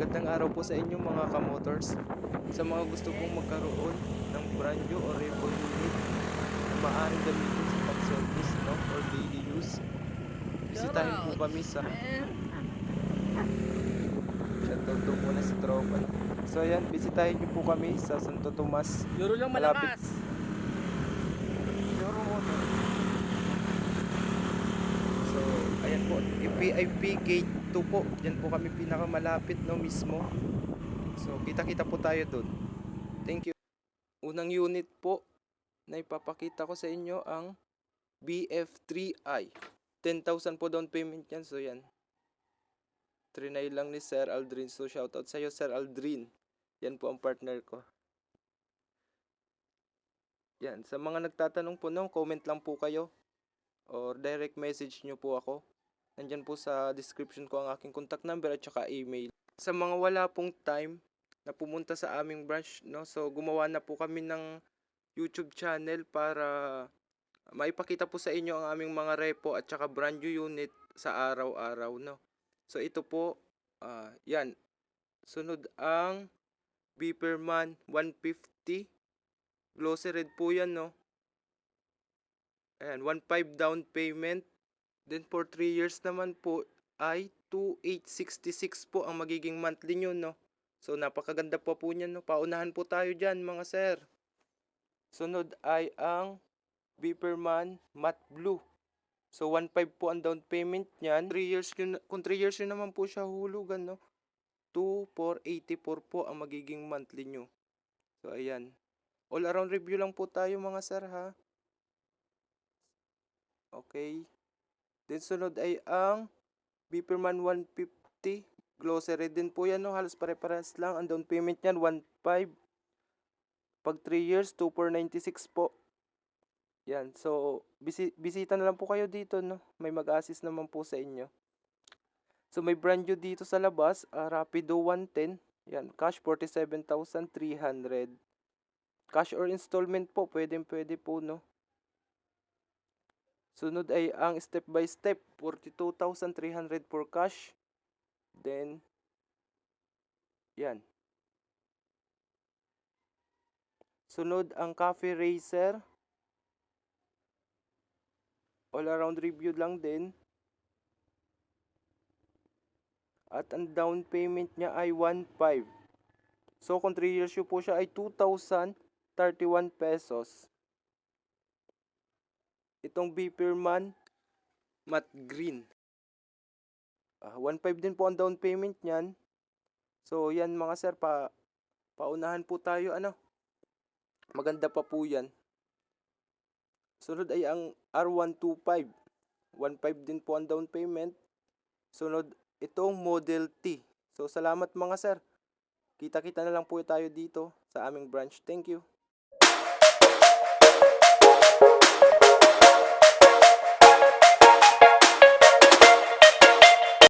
Magandang araw po sa inyo mga kamotors. Sa mga gusto pong magkaroon ng brand new o repo unit na maaaring gamitin sa pag-service, no, or daily use, bisitahin po kami sa shoutout to muna sa tropa, no? So ayan, bisitahin niyo po kami sa Santo Tomas. Euro lang Malapit. malakas. Euro Motor. So ayan po, VIP Gate 2 po. Diyan po kami pinakamalapit, no, mismo. So kita-kita po tayo doon. Thank you. Unang unit po na ipapakita ko sa inyo ang BF3i. 10,000 po down payment yan. So yan. Trinay lang ni Sir Aldrin. So shoutout sa iyo, Sir Aldrin. Yan po ang partner ko. Yan. Sa mga nagtatanong po, no, comment lang po kayo. Or direct message nyo po ako. Nandyan po sa description ko ang aking contact number at saka email. Sa mga wala pong time na pumunta sa aming branch, no, so gumawa na po kami ng YouTube channel para maipakita po sa inyo ang aming mga repo at saka brand new unit sa araw-araw, no. So ito po, yan. Sunod ang Beeperman 150. Glossy red po yan, no. Ayan, 1.5 down payment. Then for 3 years naman po ay 2,866 po ang magiging monthly nyo, no. So napakaganda po niyan, no. Paunahan po tayo dyan mga sir. Sunod ay ang Beeperman Matte Blue. So 1.5 po ang down payment niyan. 3 years yun, kung 3 years yun naman po siya hulugan, no. 2,484 po ang magiging monthly nyo. So ayan. All around review lang po tayo mga sir, ha. Okay. Then sunod ay ang Beeperman 150. Glossy din po yan, no. Halos pare-parehas lang. Ang down payment niyan 1.5. Pag 3 years 2,496 po. Yan. So bisita na lang po kayo dito, no. May mag-assist naman po sa inyo. So may brand new dito sa labas, Rapido 110. Yan, cash 47,300. Cash or installment po, pwede po, no. Sunod ay ang step by step, 42,300 for cash. Then yan. Sunod ang Cafe Racer. All around review lang din. At ang down payment niya ay 1.5. So kung 3 years po siya ay 2,031 pesos. Itong Beeperman Matte Green. 1.5 din po ang down payment niyan. So yan mga sir, paunahan po tayo, ano. Maganda pa po yan. Sunod ay ang R125. 1.5 din po ang down payment. Sunod itong Model T. So salamat mga sir. Kita-kita na lang po tayo dito sa aming branch. Thank you.